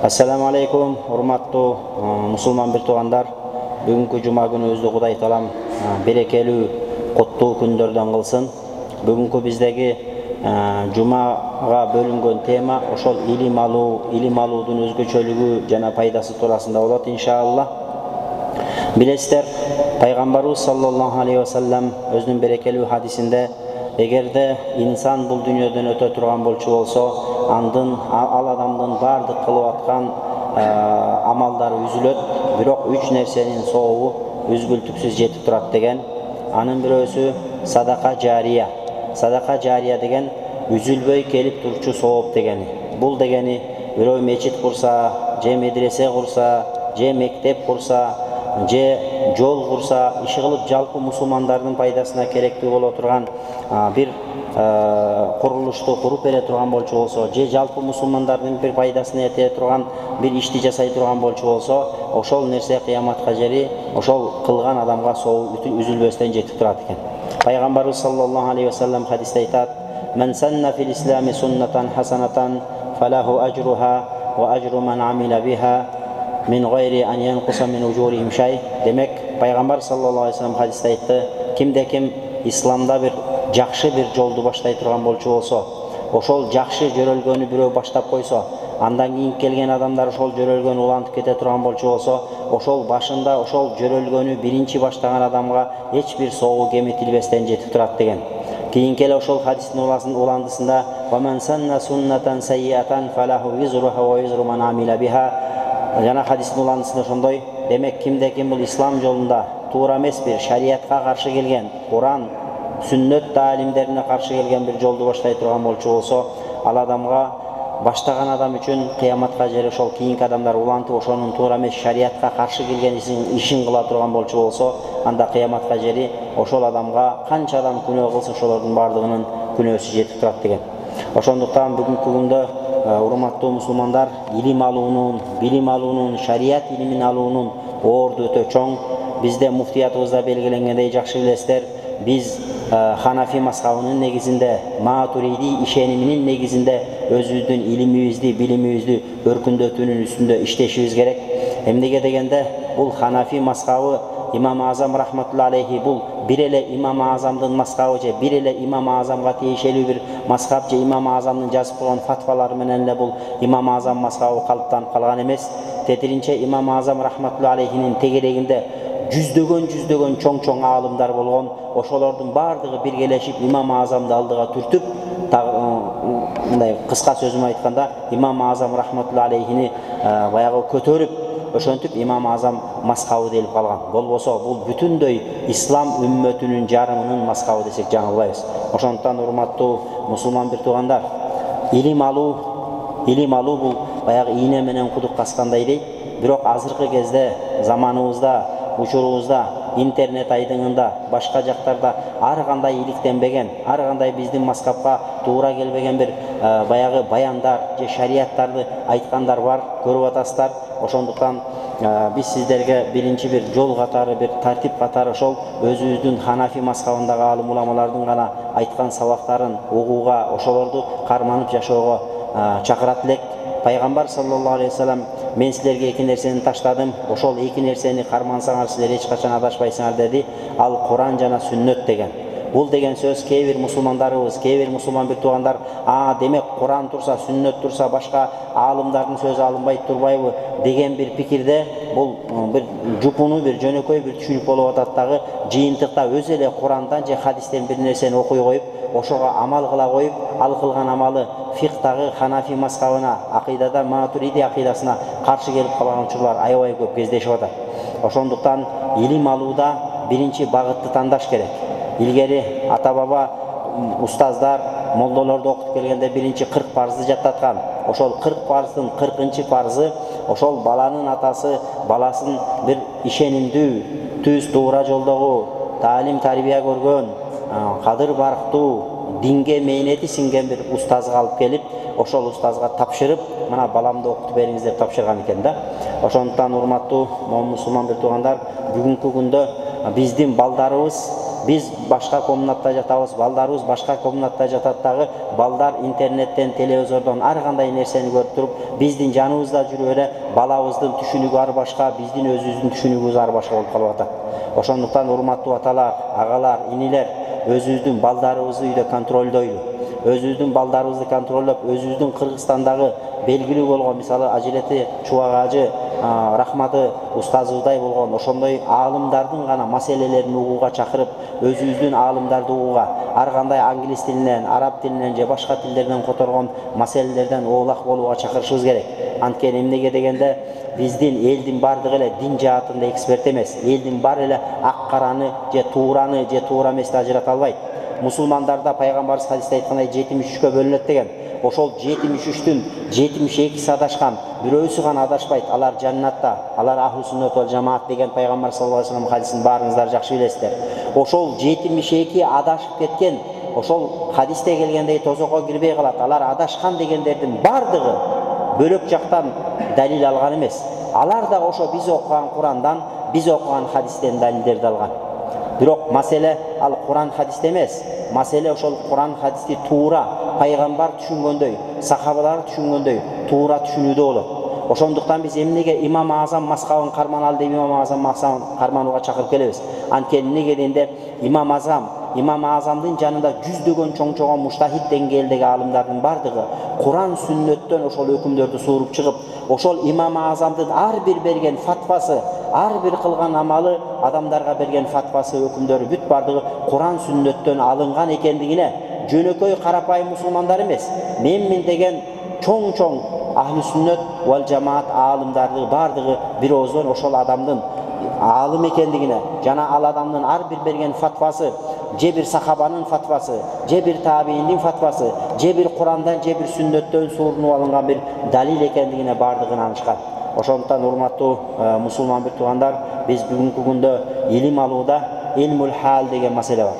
Assalamu alaikum, урматтуу мусулман бир туугандар. Бүгүнкү жума күнүбүздү Кудай таалам берекелүү, куттуу күндөрдөн кылсын. Бүгүнкү биздеги жумага бөлүнгөн тема ошол илим алуудун өзгөчөлүгү жана пайдасы туурасында болот иншалла. Билесиздер, пайгамбарыбыз саллаллаху алейхи ва саллям өзүнүн берекелүү хадисинде эгерде инсан бул дүйнөдөн өтө турган болчу болсо, ал адамдын бардык кылып аткан амалдары үзүлөт, бирок 3 нерсенин сообу үзгүлтүксүз жетип турат деген. Анын бирөөсү садака жария. Садака жария деген үзүлбөй келип турчу сооп дегени. Бул дегени бирөө мечит курса, же медресе курса, же мектеп курса, же жол курса, иши кылып жалпы мусулмандардын пайдасына керектүү боло турган бир курулушту куруп бере турган болчу болсо, же жалпы мусулмандардын бир пайдасына ете турган бир ишти жасай турган болчу болсо, ошол нерсе кыяматка жери ошол кылган адамга сообу үзүлбөстөн жетип турат экен. Пайгамбарыбыз саллаллаху алейхи ва саллям хадисте айтат: "Мен санна фил ислами суннатан хасанатан фалаху ажруха ва ажру ман амила биха min gayri an yanqusa min ujurihim shay." Демек, пайгамбар саллаллаху алейхи ва саллям хадисте айтты: кимде-ким исламда бир жакшы бир жолду баштай турган болчу болсо, ошол жакшы жөрөлгөнү бирөө баштап койсо, андан кийин келген адамдар ошол жөрөлгөнү улантып кете турган болчу болсо, ошол башында ошол жөрөлгөнү биринчи баштаган адамга эч бир соогу кемитилбестен жетип турат деген. Кийинки эле ошол хадистин уландысында: "Ва ман санна суннатан сайyiatan falahu wizruha wa wizru man amila biha." Жана хадистин уландысында ошондой. Демек, кимде-ким бул ислам жолунда туура эмес бир шариятка каршы келген, Куран, сүннөт таалимдерине каршы келген бир жолду баштай турган болчу болсо, ал адамга баштаган адам үчүн кыяматка жери ошол кийинки адамдар улантып ошонун туура эмес шариятка каршы келген ишин кыла турган болчу болсо, анда кыяматка жери ошол адамга канча адам күнөө кылса ошолордун бардыгынын күнөөсү жетип турат деген. Ошондуктан бүгүнкү күндө урматтуу мусулмандар, билим алуунун, шарият илимин алуунун орду өтө чоң. Бизде муфтиятыбызда белгиленгендей, жакшы билесиздер, биз Ханафи мазхабынын негизинде, Матуриди ишениминин негизинде өзүбүздүн илимибизди, билимибизди өркүндөтүүнүн үстүндө иштешибиз керек. Эмнеге дегенде, бул Ханафи мазхабы Имам Азам рахматулла алейхи, бул бир эле Имам Азамдын мазхабы же бир эле Имам Азамга тиешелүү бир мазхаб же Имам Азамдын жазып койгон фатвалары менен эле бул Имам Азам мазхабы калыптанып калган эмес. Тетиринче Имам Азам рахматулла алейхинин тегерегинде жүздөгөн чоң аалымдар болгон. Ошолордун бардыгы биргелешип Имам Азамды алдыга түртүп, мындай кыска сөзүм айтканда, Имам Азам рахматулла алейхини баягы көтөрүп, ошентип Имам Азам мазхабы делип калган. Болбосо бул бүтүндөй ислам үммөтүнүн жарымынын мазхабы десек жаңылбайбыз. Ошондуктан урматтуу мусулман бир туугандар, илим алуу бул баягы ийне менен кудук каскандай дейт. Бирок азыркы кезде, заманыбызда, учурубузда, интернет айдыңында, башка жактарда ар кандай иликтенбеген, ар кандай биздин мазхабка туура келбеген бир баягы баяндар же шарияттарды айткандар бар, көрүп атасыздар. Ошондуктан биз сиздерге биринчи бир жол катары, бир тартип катары ошол өзүбүздүн Ханафи мазхабындагы алым уламалардын гана айткан сабактарын угууга, ошолорду карманып жашоого чакырат элек. Пайгамбар саллаллаху алейхи ва саллям: "Мен силерге 2 нерсени таштадым, ошол 2 нерсени кармансаңар силер эч качан адашпайсыңар" деди. Ал Куран жана сүннөт деген. Бул деген сөз кээ бир мусулмандарыбыз, кээ бир мусулман бир туугандар: демек Куран турса, сүннөт турса, башка аалымдардын сөзү алынбайт турбайбы" деген бир пикирде, бул бир жупуну, бир жөнөкөй бир түшүнүк болуп атат дагы. Жыйынтыкта өзү эле Курандан же хадистен бир нерсени окуй коюп, ошого амал кыла коюп, ал кылган амалы фикдагы Ханафи мазхабына, акыйдада Матуриди акыйдасына каршы келип калган учурлар аябай көп кездешип атат. Ошондуктан илим алууда биринчи багытты тандаш керек. Илгери ата баба, устаздар, молдолорду окутуп келгенде биринчи 40 парзды жаттаткан. Ошол 40 парздын 40-чы парзы ошол баланын атасы баласын бир ишенимдүү, түз туура жолдогу, таалим тарбия көргөн, кадыр барктуу, динге мээнети сиңген бир устазга алып келип, ошол устазга тапшырып, мына баламды окутуп бериңиз деп тапшырган экен да. Ошондуктан урматтуу мусулман бир туугандар, бүгүнкү күндө биздин балдарыбыз, biz başka комнатта жатабыз, балдарыбыз başka комнатта жатат дагы. Балдар интернеттен, телевизордон ар кандай нерсени көрүп туруп, биздин жаныбызда жүрүп эле балабыздын түшүнүгү ар башка, биздин өзүбүздүн түшүнүгүбүз ар башка болуп калып атат. Ошондуктан урматтуу аталар, агалар, инилер, өзүбүздүн балдарыбызды үйдө контролдойлу. Өзүбүздүн балдарыбызды контролдоп, өзүбүздүн Кыргызстандагы белгилүү болгон, мисалы Ажирети Чубагажы рахматы устазыбыздай болгон ошондой аалымдардын гана маселелерин угууга чакырып, өзүбүздүн аалымдарды угууга, ар кандай англис тилинен, араб тилинен же башка тилдерден которгон маселелерден оолак болууга чакырышыбыз керек. Анткени эмнеге дегенде биздин элдин бардыгы эле дин жаатында эксперт эмес. Элдин баары эле ак караны же туура эмести ажырата албайт. Мусулмандарда пайгамбарыбыз хадисте айткандай 73-кө бөлүнөт деген. Ошол 73-түн 72-си адашкан, бирөөсү гана адашпайт. Алар жаннатта, алар ахлу сүннөт вал жамаат деген пайгамбар саллаллаху алейхи вассалам хадисин баарыңыздар жакшы билесиздер. Ошол 72 адашып кеткен, ошол хадисте келгендей тозокко кирбей калат. Алар адашкан дегендердин бардыгы бөлөк жактан далил алган эмес. Алар да ошо биз окуган Курандан, биз окуган хадистен далилдерди алган. Бирок маселе ал Куран хадисте эмес. Маселе ошол Куран хадисти туура пайгамбар түшүнгөндөй, сахабалар түшүнгөндөй туура түшүнүүдө болот. Ошондуктан биз эмнеге Имам Азам мазхабын карманалы деп Имам Азам мазхабын карманууга чакырып келебиз. Анткени эмнеге дегенде Имам Азамдын жанында жүздөгөн чоң-чоң муштахид деңгээлдеги аалымдардын бардыгы Куран сүннөттөн ошол өкүмдөрдү сууруп чыгып, ошол Имам Азамдын ар бир берген фатвасы, ар бир кылган амалы, адамдарга берген фатвасы, өкүмдөрү бүт бардыгы Куран сүннөттөн алынган экендигине жөнөкөй карапайым мусулмандар эмес, менмин деген чоң-чоң ахлу сүннөт вал жамаат аалымдары бардыгы бир ооздон ошол адамдын аалым экендигине жана ал адамдын ар бир берген фатвасы, же бир сахабанын фатвасы, же бир табииндин фатвасы, же бир Курандан, же бир сүннөттөн суурунуп алынган бир далил экендигине бардыгын анышкан. Ошондуктан урматтуу мусулман бир туугандар, биз бүгүнкү күндө илим алууда илмул хал деген маселе бар.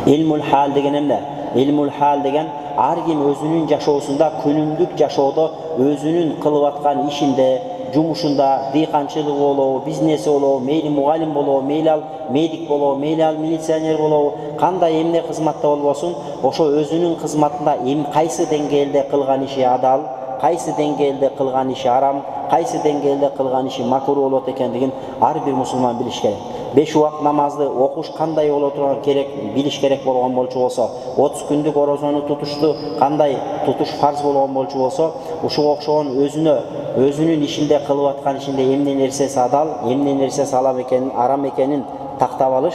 Илмул хал деген эмне? Илмул хал деген ар ким өзүнүн жашоосунда, күнүмдүк жашоодо өзүнүн кылып аткан ишинде, жумушунда, дыйканчылыгы болобу, бизнеси болобу, мейли мугалим болобу, мейли ал медик болобу, мейли ал милиционер болобу, кандай эмне кызматта болбосун, ошо өзүнүн кызматында кайсы деңгээлде кылган иши адал, кайсы деңгээлде кылган иши арам, кайсы деңгээлде кылган иши макруh болот экендигин ар бир мусулман билиш керек. 5 убак намазды окуш кандай боло турган керек, билиш керек болгон болчу болсо, 30 күндүк орозону тутушту кандай тутуш фарз болгон болчу болсо, ушуга окшогон өзүнүн ишинде кылып аткан ишинде эмне нерсеси адал, эмне нерсеси арам экенин тактап алыш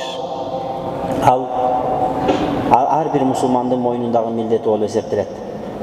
ал ар бир мусулмандын мойнундагы милдети болуп эсептелет.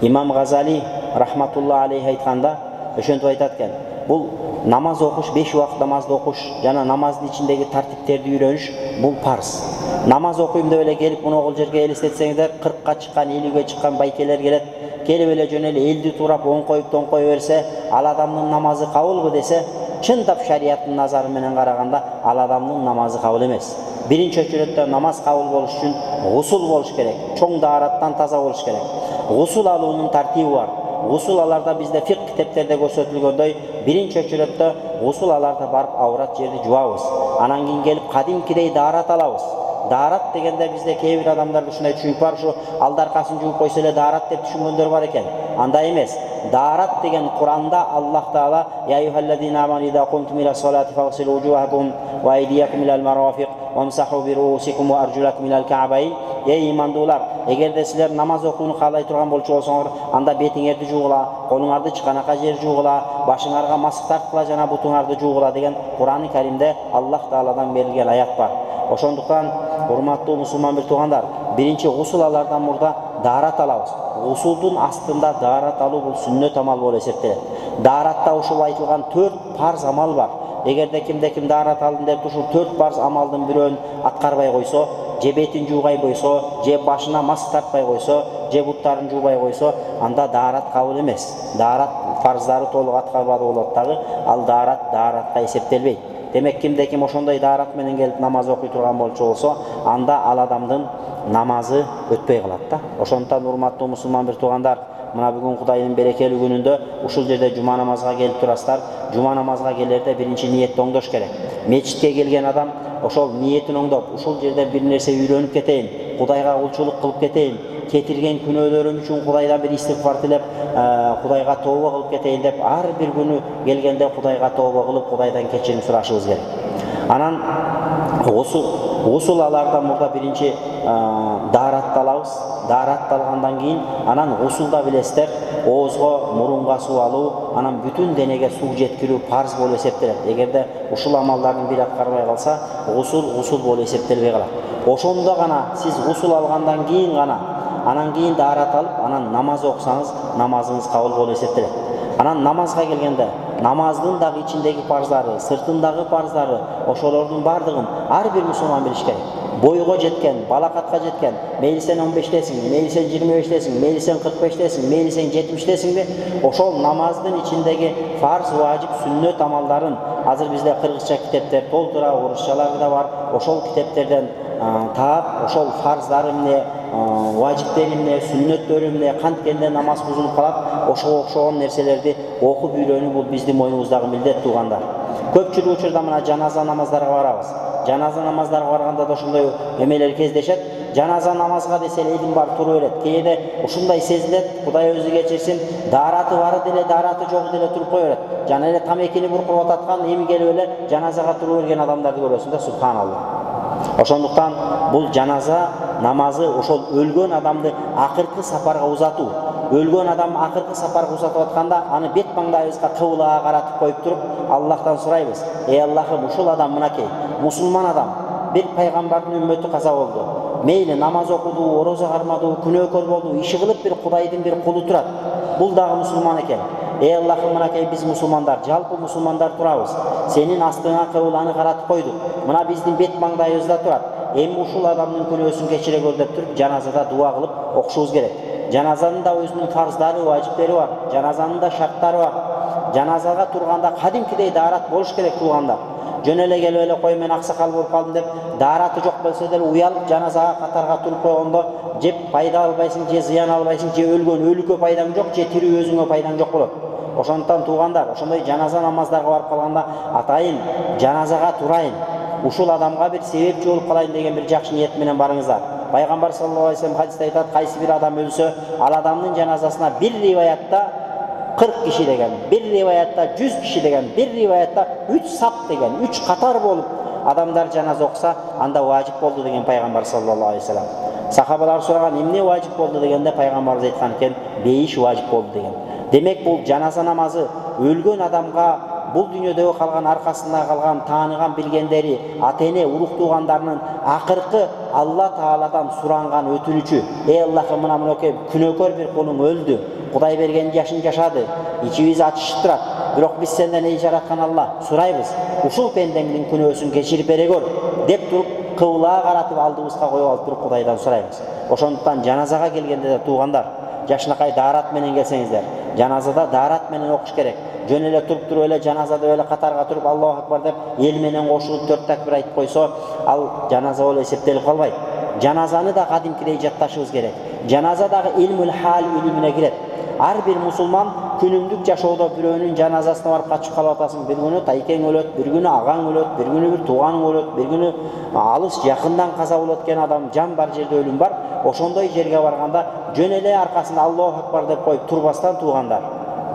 Имам Газали рахматулла алейхи айтканда ошентип айтат экен. Бул намаз окуш, 5 убак намазды окуш жана намаздын ичиндеги тартиптерди үйрөнүш бул парз. Намаз окуйм деп эле келип мына жерге элестетсеңиздер, 40ка чыккан, 50ге чыккан байкелер келет. Келип эле жөн эле элди туурап оң коюп тоң кое берсе, ал адамдын намазы кабылбы десе, чындап шариаттын назары менен караганда ал адамдын намазы кабыл эмес. Биринчи очередде намаз кабыл болуш үчүн гусул болуш керек, чоң даараттан таза болуш керек. Гусул алуунун тартиби бар. Гусул аларда бизде фик китептерде көрсөтүлгөндөй, биринчи очередде гусул аларда барып аврат жерди жуабыз. Анан кийин келип кадимкидей даарат алабыз. Даарат дегенде бизде кээ бир адамдарда ушундай түшүнүк бар, ушу алдаркасын жууп койсо эле даарат деп түшүнгөндөр бар экен. Андай эмес. Даарат деген Куранда Аллах Таала я юхаллазина аману ида кумтум ила салати фагсилу вужухакум ва айдиякум илал марафиq вамсаху би руусикум ва аржулакум илал ка'байн. Ey имандуулар, эгерде силер намаз окууну каалай турган болчу болсоңор, анда бетиңерди жуугула, колуңарды чыканакка жер жуугула, башыңарга масык тарткыла жана бутуңарды жуугула деген Куран-ы Каримде Аллах Тааладан берилген аят бар. Ошондуктан урматтуу мусулман бир туугандар, биринчи гусул алардан мурда даарат алабыз. Гусулдун астында даарат алуу бул сүннөт амал болуп эсептелет. Дааратта ушул айтылган 4 парз амал бар. Эгерде кимде ким даарат алдым деп ушул 4 парз амалдын бирөөнү аткарбай койсо, же бетин жуугай койсо, же башына масык тартпай койсо, же буттарын жуубай койсо, анда даарат кабыл эмес. Даарат фарздары толук аткарбады болот дагы, ал дааратка эсептелбейт. Демек кимде ким ошондой даарат менен келип намаз окуй турган болчу болсо, анда ал адамдын намазы өтпөй калат да. Ошондуктан урматтуу мусулман бир туугандар, мына бүгүн Кудайдын берекелүү күнүндө ушул жерде жума намазга келип турасыздар. Жума намазга келерде биринчи ниетти оңдош керек. Мечитке келген адам ошол ниетин оңдоп, ушул жерде бир нерсе үйрөнүп кетейин, Кудайга кулчулук кылып кетейин, кетирген күнөөлөрүм үчүн Кудайдан бир истигфар тилеп, Кудайга тооба кылып кетейин деп, ар бир күнү келгенде Кудайга тооба кылып, Кудайдан кечирим сурашыбыз керек. Анан гусул алардан мурда биринчи дааратты алабыз. Дааратты алгандан кийин анан гусулда билесиздер, оозго, мурунга суу алуу, анан бүтүн денеге суу жеткирүү парз болуп эсептелет. Эгерде ушул амалдардын бири аткарбай калса, гусул болуп эсептелбей калат. Ошондо гана сиз гусул алгандан кийин гана, анан кийин даарат алып, анан намаз окусаңыз, намазыңыз кабыл болуп эсептелет. Анан намазга келгенде, намаздын дагы ичиндеги парздары, сыртындагы парздары, ошолордун бардыгын ар бир мусулман билиш керек. Бойго жеткен, балакатка жеткен, мейли сен 15-тесиң, мейли сен 25-тесиң, мейли сен 45-тесиң, мейли сен 70-тесиңби, ошол намаздын ичиндеги фарз, важип, сүннөт амалдарын азыр бизде кыргызча китептер толтура, орусчалары да бар. Ошол китептерден таап, ошол фарздары эмне, важиптери эмне, сүннөттөрү эмне, канткенде намаз бузулуп калат, ошого окшогон нерселерди окуп үйрөнүү бул биздин мойнубуздагы милдет, туугандар. Көпчүлүк учурда мына жаназа намаздарга барабыз. Жаназа намаздарга барганда да ошондой эмелер кездешет. Жаназа намазга десе элдин баары тура берет. Кээде ушундай сезилет, Кудай өзү кечирсин, даараты бары деле, даараты жок деле туруп кое берет. Жана эле тамекини буркуп ататкан, эми келип эле жаназага туруп берген адамдарды көрөсүң да, субханалла. Ошондуктан бул жаназа намазы ошол өлгөн адамды акыркы сапарга узатуу. Өлгөн адам акыркы сапарга узатып атканда, аны бет маңдайыбызга кыблага каратып коюп туруп, Аллахтан сурайбыз. Эй Аллахым, ушул адам мынакей, мусулман адам, бир пайгамбардын үммөтү каза болду. Мейли намаз окуду, орозо кармаду, күнөөкөр болду, иши кылып бир Кудайдын бир кулу турат. Бул дагы мусулман экен. Эй Аллахым, мынакей биз мусулмандар, жалпы мусулмандар турабыз. Сенин астыңа кыбланы каратып койдук. Мына биздин бет маңдайыбызда турат. Эми ушул адамдын күнөөсүн кечире көр деп туруп, жаназада дуа кылып окушубуз керек. Жаназанын да өзүнүн фарздары, важиптери бар. Жаназанын да шарттары бар. Жаназага турганда кадимкидей даарат болуш керек, туугандар. Жөн эле келип эле кой мен аксакал болуп калдым деп, даараты жок болсо деле уялып жаназага катарга туруп койгондо же пайда албайсың, же зыян албайсың, же өлгөнгө пайдаң жок, же тирүү өзүңө пайдаң жок болот. Ошондуктан туугандар, ошондой жаназа намаздарга барып калганда атайын жаназага турайын, ушул адамга бир себепчи болуп калайын деген бир жакшы ниет менен барыңыздар. Пайгамбар саллаллаху алейхи вассалам хадисте айтат, кайсы бир адам өлсө, ал адамдын жаназасына бир риваятта 40 киши деген, бир риваятта 100 киши деген, бир риваятта 3 сап деген, 3 катар болуп адамдар жаназа окуса, анда важип болду деген Пайгамбар саллаллаху алейхи вассалам. Сахабалар сураган, эмне важип болду дегенде Пайгамбарыбыз айткан экен, бейиш важип болду деген. Демек бул жаназа намазы өлгөн адамга бул дүйнөдөгү калган, аркасында калган, тааныган билгендери, ата-эне, урук туугандарынын акыркы Алла Тааладан суранган өтүнүчү. Эй Аллахым, мына мынакей күнөөкөр бир кулуң өлдү. Кудай берген жашын жашады. Ичибиз ачышып турат. Бирок биз сенден эй жараткан Алла, сурайбыз. Ушул пендеңдин күнөөсүн кечирип бере көр деп туруп, кыблага каратып алдыбызга коюп алып туруп Кудайдан сурайбыз. Ошондуктан жаназага келгенде да туугандар, жашынакай даарат менен келсеңиздер, жаназада даарат менен окуш керек. Жөн эле туруп эле жаназада эле катарга туруп Аллаху акбар деп эл менен кошулуп 4 такбир айтып койсо, ал жаназа болуп эсептелип калбайт. Жаназаны да кадимкидей жатташыбыз керек. Жаназа дагы илмул хал илимине кирет. Ар бир мусулман күнүмдүк жашоодо бирөөнүн жаназасына барып качып калып атасың. Бир күнү тайкең өлөт, бир күнү агаң өлөт, бир күнү бир тууганың өлөт, бир күнү алыс жакындан каза болот экен адам, жан бар жерде өлүм бар. Ошондой жерге барганда жөн эле аркасында Аллаху акбар деп коюп турбастан туугандар,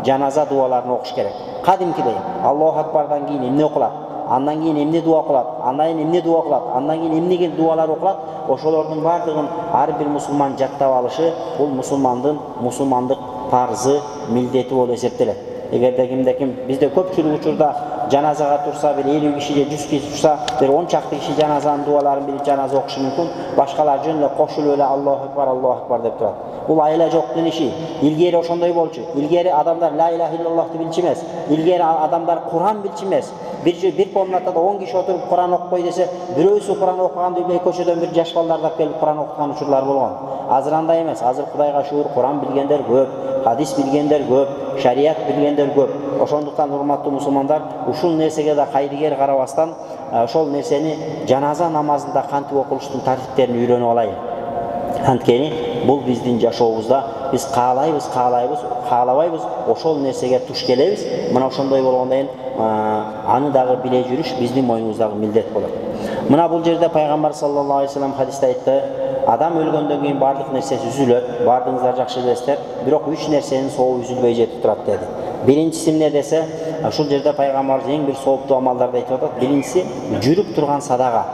жаназа дуаларын окуш керек. Кадимкидей Аллаху акбардан кийин эмне окулат, андан кийин эмне дуа кылат, андан кийин эмне дуа кылат, андан кийин эмне дуалар окулат, ошолордун бардыгын ар бир мусулман жаттап алышы бул мусулмандык парзы, милдети болуп эсептелет. Эгерде ким бизде көпчүлүк учурда жаназага турса, бир 50 киши же 100 киши турса, бир 10 чакты киши жаназанын дуаларын билип жаназа окушу мүмкүн. Башкалар жөн эле кошулуп эле Аллаху акбар деп турат. Бул айла жоктун иши. Илгери ошондой болчу. Илгери адамдар ла иляха иллаллахты билчү эмес. Илгери адамдар Куран билчү эмес. Бир комнатада 10 киши отуруп Куран окуй десе, бирөөсү Куран окуганды билбей көчөдөн бир жаш балдардап келип Куран окуткан учурлар болгон. Азыр андай эмес. Азыр Кудайга шүгүр, Куран билгендер көп, хадис билгендер көп, шарият билгендер көп. Ошондуктан урматтуу мусулмандар, ушул нерсеге да кайрыгер карабастан, ошол нерсени жаназа намазында кантип окулуштун тартиптерин үйрөнүп алайын. Анткени бул биздин жашообузда биз каалабайбыз, ошол нерсеге туш келебиз. Мына ошондой болгондон кийин аны дагы биле жүрүш биздин мойнубуздагы милдет болот. Мына бул жерде пайгамбар саллаллаху алейхи вассалам хадисте айтты: адам өлгөндөн кийин бардык нерсеси үзүлөт. Бардыгыңыздар жакшы билесиздер. Бирок 3 нерсенин сообу үзүлбөй жетип турат деди. Биринчиси эмне десе, ушул жерде пайгамбарыбыз эң бир сооптуу амалдарды айтып атат. Биринчиси жүрүп турган садака.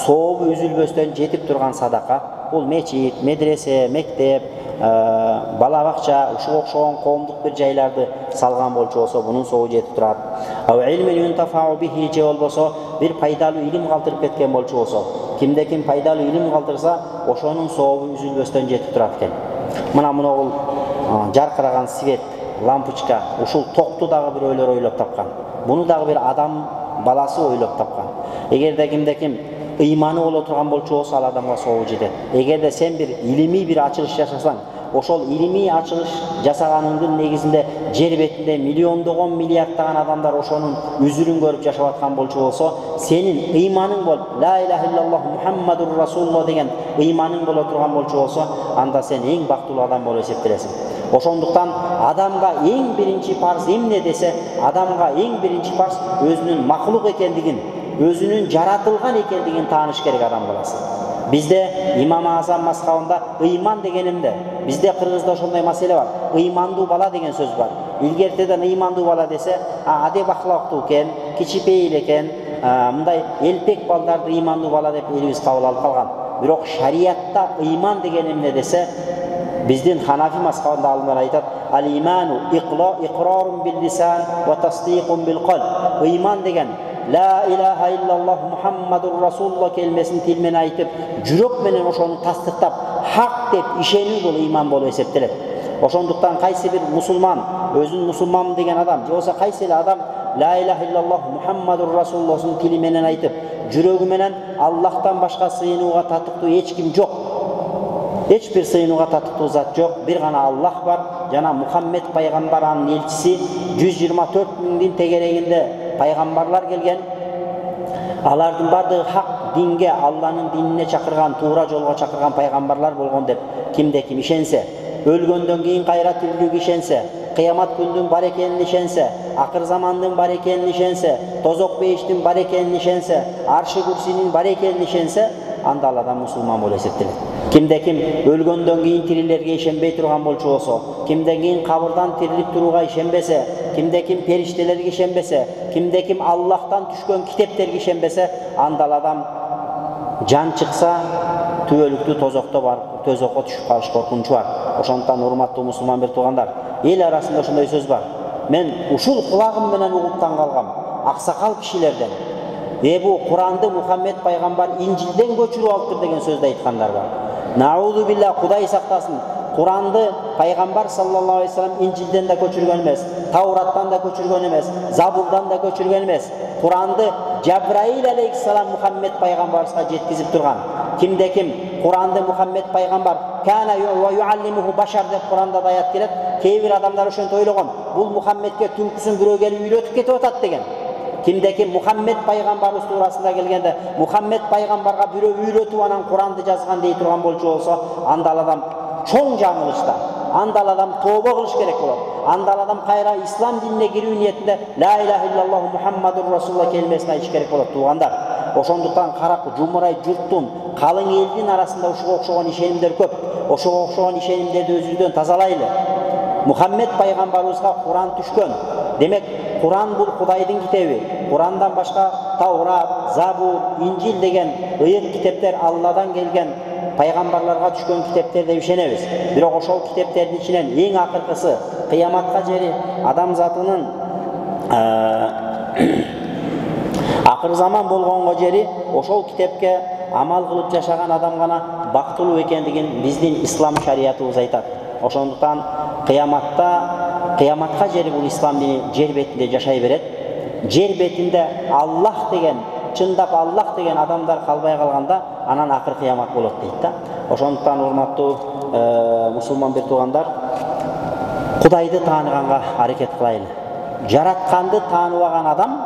Сообу үзүлбөстөн жетип турган садака. Бул мечит, медресе, мектеп, бала бакча, ушуга окшогон коомдук бир жайларды салган болчу болсо, бунун сообу жетип турат. Же болбосо бир пайдалуу илим калтырып кеткен болчу болсо, кимде ким пайдалуу илим калтырса, ошонун сообу үзүлбөстөн жетип турат экен. Мына бул жаркыраган свет, лампочка, ушул токту дагы бирөөлөр ойлоп тапкан. Буну дагы бир адам баласы ойлоп тапкан. Эгерде кимде ким ыйманы боло турган болчу болсо, ал адамга сообу жетет. Эгерде сен бир илимий бир ачылыш жасасаң, ошол илимий ачылыш жасаганыңдын негизинде жер бетинде миллиондогон миллиарддаган адамдар ошонун үзүрүн көрүп жашап аткан болчу болсо, сенин ыйманың болуп, ла иляха иллаллах Мухаммадур Расулуллах деген ыйманың боло турган болчу болсо, анда сен эң бактылуу адам болуп эсептелесиң. Ошондуктан адамга эң биринчи парз эмне десе, адамга эң биринчи парз өзүнүн махлук экендигин, өзүнүн жаратылган экендигин тааныш керек адам баласы. Bizde İmam-ı Azam mazhabında ıyman деген эмне? Bizde Kırgızda ошондой маселе бар. Ыймандуу бала деген сөз бар. Илгертеден ыймандуу бала десе, адеп ахлактуу экен, кичипейил экен, мындай элпек балдарды ыймандуу бала деп элибиз кабыл алып калган. Бирок шариятта ыйман деген эмне десе, биздин Ханафи мазхабында алымдар айтат: "Ал-иману иqrarun bil-lisan wa tasdiqun bil-qalb." Ыйман деген La ilahe illallah Muhammadur Rasulullah kelimesini til менен айтып, жүрөк менен ошону тастыктап, хак деп ишенүү бул ыйман болуп эсептелет. Ошондуктан кайсы бир мусулман, өзүн мусулманмын деген адам, же болбосо кайсы эле адам La ilahe illallah Muhammadur Rasulullah'ın tili менен айтып, жүрөгү менен Аллахтан башка сыйынууга татыктуу эч ким жок. Эч бир сыйынууга татыктуу зат жок, бир гана Аллах бар, жана Мухаммед пайгамбар анын элчиси, 124 миңдин тегерегинде пайгамбарлар келген. Алардын бардыгы хак динге, Алланын динине чакырган, туура жолго чакырган пайгамбарлар болгон деп кимде ким ишенсе, өлгөндөн кийин кайра тирилүүгө ишенсе, кыямат күндүн бар экенин ишенсе, акыр замандын бар экенин ишенсе, тозок бейиштин бар экенин ишенсе, аршы курсинин бар экенин ишенсе, анда ал адам мусулман болуп эсептелет. Кимде ким өлгөндөн кийин тирилерге ишенбей турган болчу болсо, кимде ким кабырдан тирилип турууга ишенбесе, кимде ким периштелерге ишенбесе, кимде ким Аллахтан түшкөн китептерге ишенбесе, анда ал адам жан чыкса түбөлүктүү тозокто бар, тозокко түшүп калыш коркунучу бар. Ошондуктан урматтуу мусулман бир туугандар, эл арасында ошондой сөз бар. Мен ушул кулагым менен угуп таң калгам аксакал кишилерден. Бу Куранды Мухаммед пайгамбар Инжилден көчүрүп алыптыр деген сөздү айткандар бар. Наузу билlah, Кудай сактасын. Куранды пайгамбар саллаллаху алейхи вассалам Инжилден да көчүргөн эмес, Таураттан да көчүргөн эмес, Забурдан да көчүргөн эмес. Куранды Жабраил алейхиссалам Мухаммед пайгамбарга жеткизип турган. Кимде ким Куранды Мухаммед пайгамбар кана ва юаллимуху башар деп Куранда да аят келет. Кээ бир адамдар ошентип ойлогон, бул Мухаммедке түнкүсүн бирөө келип үйрөтүп кетип атат деген. Кимде ким Мухаммед пайгамбарыбыз туурасында келгенде, Мухаммед пайгамбарга бирөө үйрөтүп анан Куранды жазган дей турган болчу болсо, анда ал адам чоң жаңылышта. Анда ал адам тобо кылыш керек болот. Анда ал адам кайра ислам динине кирүү ниетинде La ilahe illallah Muhammadur Rasulullah келмесин айтыш керек болот туугандар. Ошондуктан карап жумурай журттун, калың элдин арасында ушуга окшогон ишенимдер көп. Ошого окшогон ишенимдерди өзүбүздөн тазалайлы. Мухаммед пайгамбарыбызга Куран түшкөн. Демек, Куран бул Кудайдын китеби. Курандан башка Таурат, Забур, Инжил деген ыйык китептер Алладан келген пайгамбарларга түшкөн китептер деп ишенебиз. Бирок ошол китептердин ичинен эң акыркысы, кыяматка жери адамзатынын акыр заман болгонго жери ошол китепке амал кылып жашаган адам гана бактылуу экендигин биздин ислам шариятыбыз айтат. Ошондуктан кыяматка жери бул ислам дини жер бетинде жашай берет. Жер бетинде Аллах деген, чындап Аллах деген адамдар калбай калганда, анан акыр кыямат болот дейт да. Ошондуктан урматтуу мусулман бир туугандар, Кудайды тааныганга аракет кылайлы. Жаратканды тааныбаган адам,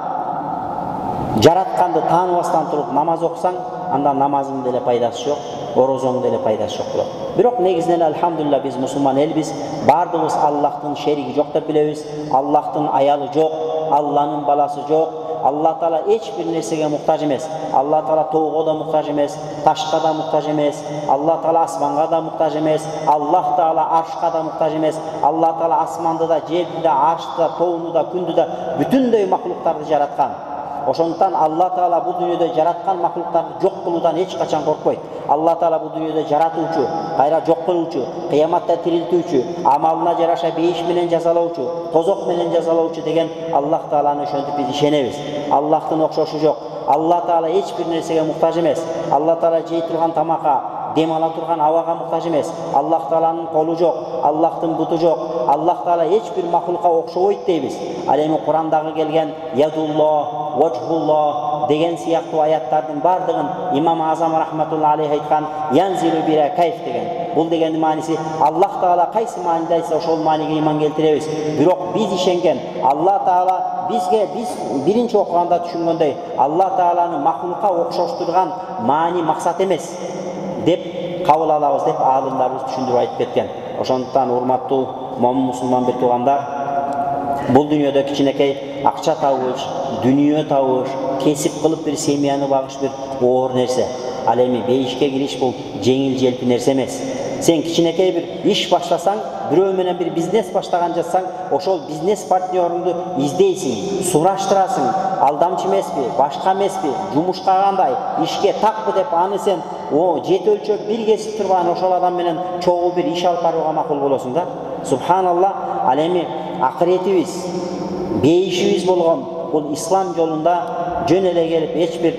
жаратканды тааныбастан туруп намаз окусаң, анда намазың деле пайдасы жок, орозоң деле пайдасы жок болот. Бирок негизинен алхамдулилlah биз мусулман элбиз, бардыгыбыз Аллахтын шерики жок деп билебиз. Аллахтын аялы жок, Алланын баласы жок, Allah Taala hiç bir nersege muhtaç emas. Allah Taala toğga da muhtaç emas, taşka da muhtaç emas. Allah Taala asmanga da muhtaç emas. Allah Taala arşka da muhtaç emas. Allah Taala asmandı da, жерди да, аршты да, тоуну да, күндү да, бүтүндөй махлуктарды жараткан. Ошондуктан Алла Таала бул дүйнөдө жараткан махлуктарды жок кылуудан эч качан коркпойт. Алла Таала бул дүйнөдө жаратуучу, кайра жок кылуучу, кыяматта тирилтүүчү, амалына жараша бейиш менен жазалоочу, тозок менен жазалоочу деген Аллах Тааланы ошентип биз ишенебиз. Аллахтын окшошу жок. Алла Таала эч бир нерсеге муктаж эмес. Алла Таала жей турган тамакка, дем ала турган абага муктаж эмес. Аллах Тааланын колу жок, Аллахтын буту жок. Аллах Таала эч бир махлукка окшобойт дейбиз. Ал эми Курандагы келген ядуллах, ваджхуллах деген сыяктуу аяттардын бардыгын Имам Азам рахматулла алейхи айткан янзилу бира кайф деген. Бул дегендин мааниси Аллах Таала кайсы мааниде айтса ошол мааниге иман келтиребиз. Бирок биз ишенген Алла Таала бизге биринчи окуганда түшүнгөндөй Алла Тааланы махлукка окшоштурган маани максат эмес деп кабыл алабыз деп аалымдарыбыз түшүндүрүп айтып кеткен. Ошондуктан урматтуу момун мусулман бир туугандар, бул дүйнөдө кичинекей акча табыш, дүнүйө табыш, кесип кылып бир семьяны багыш бир оор нерсе. Ал эми бейишке кириш бул жеңил желпи нерсе эмес. Сен кичинекей бир иш баштасаң, бирөө менен бир бизнес баштаган жатсаң, ошол бизнес партнерыңды издейсиң, сураштырасың, алдамчы эмеспи, башка эмеспи, жумушка кандай, ишке такпы деп аны сен жет өлчөп бир кесип турган ошол адам менен чогуу бир иш алып барууга макул болосуң да. Субханалла. Ал эми акыретибиз, бейишибиз болгон бул ислам жолунда жөн эле келип эч бир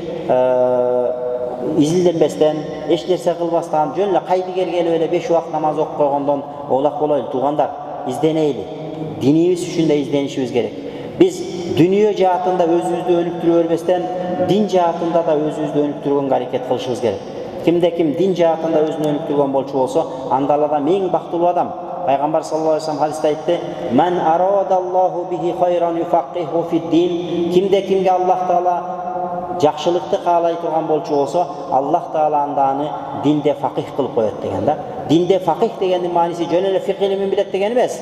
изилденбестен, эч нерсе кылбастан, жөн эле кайдыгер келип эле 5 убак намаз окуп койгондон оолак болойлу туугандар. Изденейли. Динибиз үчүн да изденишибиз керек. Биз дүнүйө жаатында өзүбүздү өнүктүрө бербестен, дин жаатында да өзүбүздү өнүктүргөнгө аракет кылышыбыз керек. Кимде-ким дин жаатында өзүн өнүктүргөн болчу болсо, анда ал адам эң бактылуу адам. Пайгамбар саллаллаху алейхи ва саллям хадисте айтты: "Ман арадаллаху бихи хайран юфақиху фид-дин." Кимде-кимге Аллах Таала жакшылыкты каалай турган болчу болсо, Аллах Таала аны динде факих кылып коет деген да. Динде факих дегендин мааниси жөн эле фикх илимин билет деген эмес.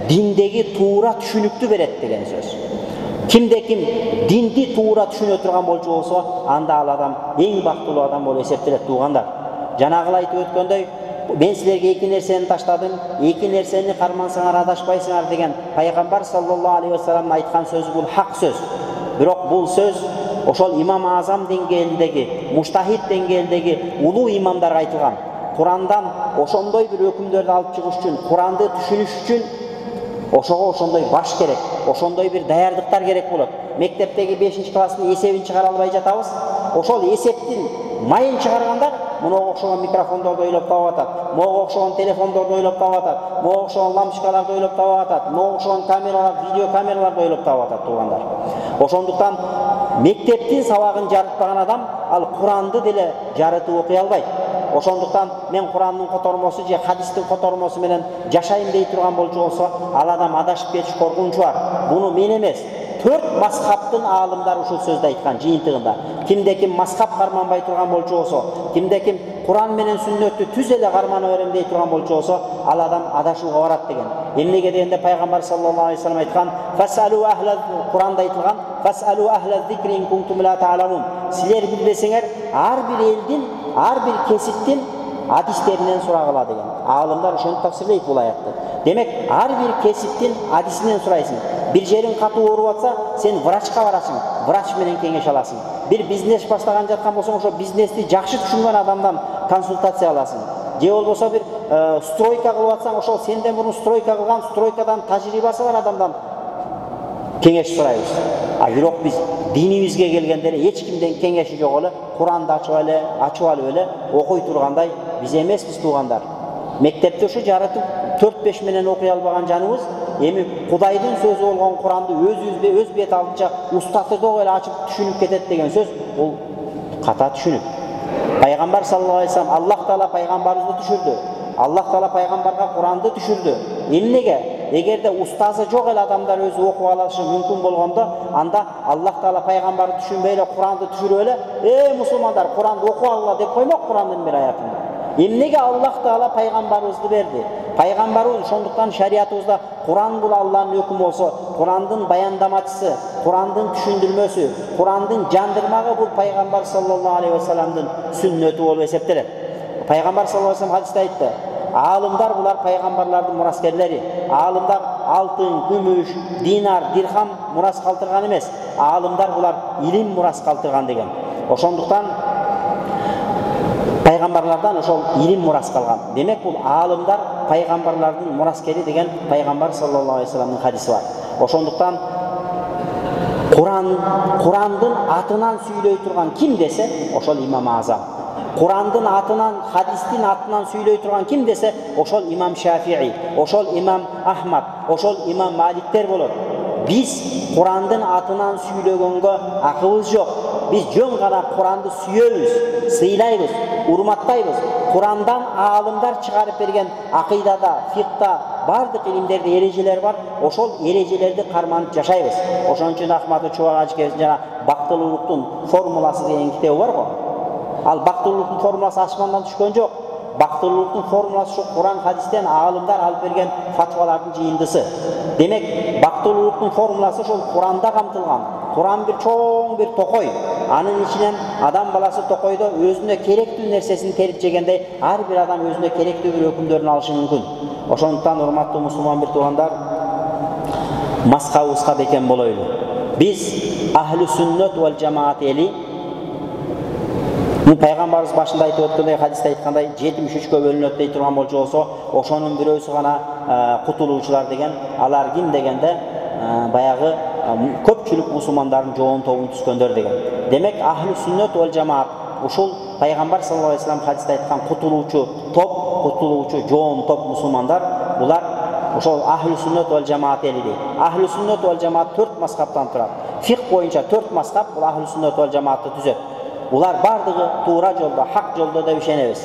Диндеги туура түшүнүктү берет деген сөз. Кимде-ким динди туура түшүнө турган болчу болсо, анда ал адам эң бактылуу адам болуп эсептелет туугандар. Жанагы айтып өткөндөй, мен силерге эки нерсени таштадым, эки нерсени кармансаңар адашпайсыңар деген Пайгамбар саллаллаху алейхи ва саллям айткан сөзү бул хак сөз. Бирок бул сөз ошол имам Азам деңгээлиндеги, муштахид деңгээлиндеги улуу имамдарга айтылган. Курандан ошондой бир өкүмдөрдү алып чыгыш үчүн, Куранды түшүнүш үчүн ошого ошондой баш керек, ошондой бир даярдыктар керек болот. Мектептеги 5-класстын эсебин чыгара албай жатабыз. Ошол эсептин майын чыгаргандар муну окшогон микрофондорду ойлоп таап атат, муну окшогон телефондорду ойлоп таап атат, муну окшогон лампочкаларды ойлоп таап атат, муну окшогон камералар, видео камераларды ойлоп таап атат туугандар. Ошондуктан мектептин сабагын жарытпаган адам ал Куранды деле жарытып окуй албайт. Ошондуктан мен Курандын котормосу же хадистин котормосу менен жашайм дей турган болчу болсо, ал адам адашып кетиш коркунучу бар. Буну мен эмес, 4 мазхабтын аалымдары ушул сөздү айткан жыйынтыгында. Кимде-ким мазхаб карманбай турган болчу болсо, кимде-ким Куран менен сүннөттү түз эле кармана берем дей турган болчу болсо, ал адам адашууга барат деген. Эмнеге дегенде Пайгамбар саллаллаху алейхи ва саллям айткан: "Фасалу ахла", Куранда айтылган: "Фасалу ахла зикри ин кунтум ла та'ламун". Силер билбесеңер, ар бир элдин, ар бир кесиптин адистеринен сурагыла деген. Аалымдар ошентип тафсирлейт бул аятты. Демек, ар бир кесиптин адисинен сурайсың. Bir жерин катуу ооруп атса, сен врачка барасың, врач менен кеңеш аласың. Bir бизнес баштаган жаткан болсоң, ошо бизнести жакшы түшүнгөн адамдан консультация аласың. Же болбосо бир стройка кылып атсаң, ошол сенден мурун стройка кылган, стройкадан тажрыйбасы бар адамдан кеңеш сурайбыз. А бирок биз динибизге келгенде эч кимден кеңеши жок эле, Куранды ачып алып эле окуй тургандай биз эмеспиз туугандар. Мектепте ушу жарытып 4-5 менен окуй албаган жаныбыз эми Кудайдын сөзү болгон Куранды өз бет алдынча устатырдоо эле ачып түшүнүп кетет деген сөз бул ката түшүнүк. Пайгамбар саллаллаху алейхи ва саллям, Аллах Таала пайгамбарыбызды түшүрдү. Аллах Таала пайгамбарга Куранды түшүрдү. Эмнеге? Эгерде устазы жок эле адамдар өзү окуп алышы мүмкүн болгондо, анда Аллах Таала пайгамбарды түшүнбөй эле Куранды түшүрүп эле, мусулмандар Куранды окуп алгыла деп коймок Курандын бир аятында. Эмнеге Аллах Таала пайгамбарыбызды берди? Пайгамбарыбыз ошондуктан шариятыбызда Куран бул Аллахтын өкүмү болсо, Курандын баяндамачысы, Курандын түшүндүрмөсү, Курандын жандырмагы бул пайгамбар саллаллаху алейхи ва салламдын сүннөтү болуп эсептелет. Пайгамбар саллаллаху алейхи ва саллам хадисте айтты: "Алымдар булар пайгамбарлардын мураскерлери. Алымдар алтын, күмүш, динар, дирхам мурас калтырган эмес. Алымдар булар илим мурас калтырган" деген. Ошондуктан пайгамбарлардан ошол илим мурас калган. Демек бул алымдар пайгамбарлардын мураскери деген пайгамбар саллаллаху алейхи ва салламдын хадиси бар. Ошондуктан Курандын атынан сүйлөй турган ким десе, ошол имам Азам. Курандын атынан, хадистин атынан сүйлөй турган ким десе, ошол имам Шафии, ошол имам Ахмад, ошол имам Маликтер болот. Биз Курандын атынан сүйлөгөнгө акыбыз жок. Биз жөн гана Куранды сүйөбүз, сыйлайбыз, урматтайбыз. Курандан аалымдар чыгарып берген акыйдада, фикта, бардык илимдерде эрежелер бар. Ошол эрежелерди карманып жашайбыз. Ошон үчүн Ахматов Чубак ажыкебиздин жана бактылуулуктун формуласы деген китеби бар го. Ал бактылуулуктун формуласы асмандан түшкөн жок. Бактылуулуктун формуласы ушу Куран хадистен аалымдар алып берген фатвалардын жыйындысы. Демек, бактылуулуктун формуласы ошол Куранда камтылган. Куран бир чоң бир токой. Анын ичинен адам баласы токойдо өзүнө керектүү нерсесин терип жегендей, ар бир адам өзүнө керектүү бир өкүмдөрүн алышы мүмкүн. Ошондуктан урматтуу мусулман бир туугандар, маскабыбызга бекем болойлу. Биз ахлу сүннөт вал жамаат эли. Пайгамбарыбыз башында айтып өткөндөй, хадисте айткандай 73-кө бөлүнөт дей турган болчу болсо, ошонун бирөөсү гана кутулуучулар деген. Алар ким дегенде, баягы көпчүлүк мусулмандардын жоон тобун түзгөндөр деген. Демек, ахлу сүннөт вал жамаат ушул пайгамбар саллаллаху алейхи ва саллам хадисте айткан кутулуучу топ, кутулуучу жоон топ мусулмандар, булар ошол ахлу сүннөт вал жамаат эли дейт. Ахлу сүннөт вал жамаат 4 мазхабтан турат. Фикх боюнча 4 мазхаб бул ахлу сүннөт вал жамаатты түзөт. Улар бардыгы туура жолдо, хак жолдо деп ишенебиз.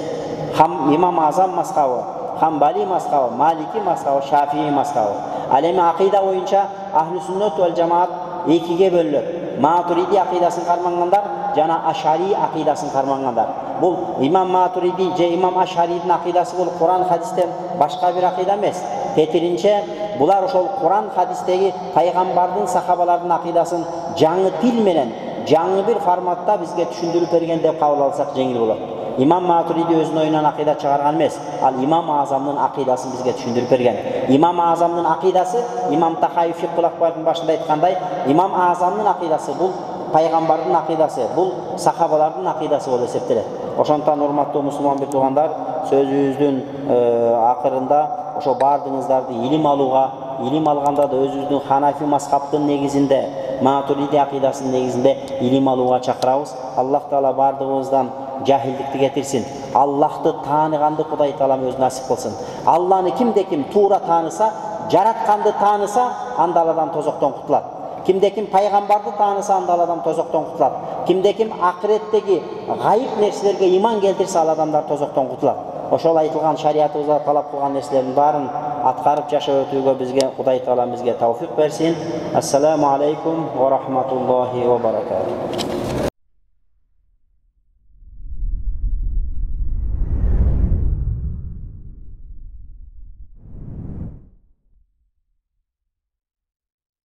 Имам Азам мазхабы, Хамбали мазхабы, Малики мазхабы, Шафии мазхабы. Ал эми акыйда боюнча ахлу сүннөт вал жамаат экиге бөлүнөт. Матуриди акыйдасын кармангандар жана Ашари акыйдасын кармангандар. Бул имам Матуриди же имам Ашаридин акыйдасы бул Куран хадистен башка бир акыйда эмес. Тетиринче булар ошол Куран хадистеги пайгамбардын, сахабалардын акыйдасын жаңы тил менен, жаңы бир форматта бизге түшүндүрүп берген деп кабыл алсак жеңил болот. Имам Матуриди өзүнүн оюнан акыйда чыгарган эмес. Ал имам Азамдын акыйдасын бизге түшүндүрүп берген. Имам Азамдын акыйдасы, имам Тахави Фикхул Акбардын башында айткандай, имам Азамдын акыйдасы бул пайгамбардын акыйдасы, бул сахабалардын акыйдасы болуп эсептелет. Ошондуктан урматтуу мусулман бир туугандар, сөзүбүздүн акырында ошо бардыгыңыздарды илим алууга, илим алганда да өзүбүздүн Ханафи мазхабтын негизинде, Матуриди акыйдасынын негизинде илим алууга чакырабыз. Аллах Таала бардыгыбыздан жахилдикти кетирсин. Аллахты тааныганды Кудай Таалам өзү насип кылсын. Алланы кимде ким туура тааныса, жаратканды тааныса, анда аладан тозоктон кутулат. Кимде ким пайгамбарды тааныса, анда аладан тозоктон кутулат. Кимде ким акыреттеги гайып нерселерге иман келтирсе, ал адамдар тозоктон кутулат. Ошол айтылган шариятыбызда талап кылган нерселердин баарын аткарып жашап өтүүгө бизге Кудай Таалам бизге тауфик берсин. Ассаламу алейкум ва рахматуллахи ва баракатух.